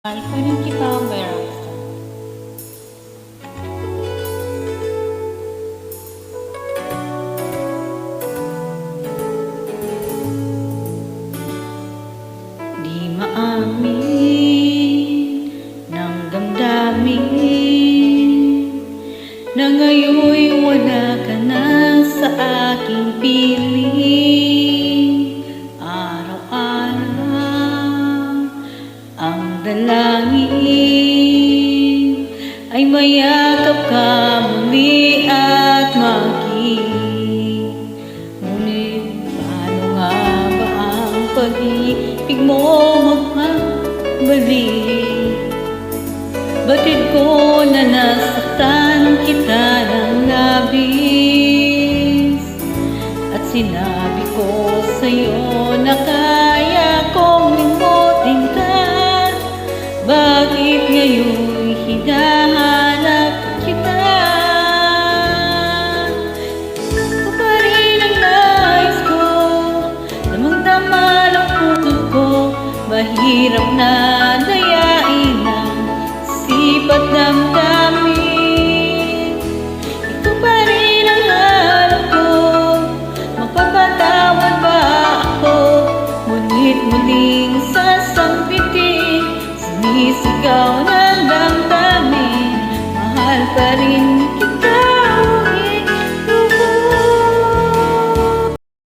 Mahal pa rin kita, Meron. Di maamin ng damdamin na ngayon'y wala ka na sa aking piling. Araw-araw ang dalangin ay mayakap ka muli at maging. Ngunit paano nga ba ang pag-ibig mo magpabalik? Batid ko na nasaktan kita ng labis, at sinabi ko sa'yo na kaya kong limutin ka. Bakit ngayon hinahanap kita? Ito pa rin ang nais ko, damang-dama ng puso ko. Mahirap na dayain ang sipat damdamin. Ito pa rin ang hanap ko, mapapatawad ba ako? Ngunit muling sasambitin, sinisigaw ng damdamin, mahal pa rin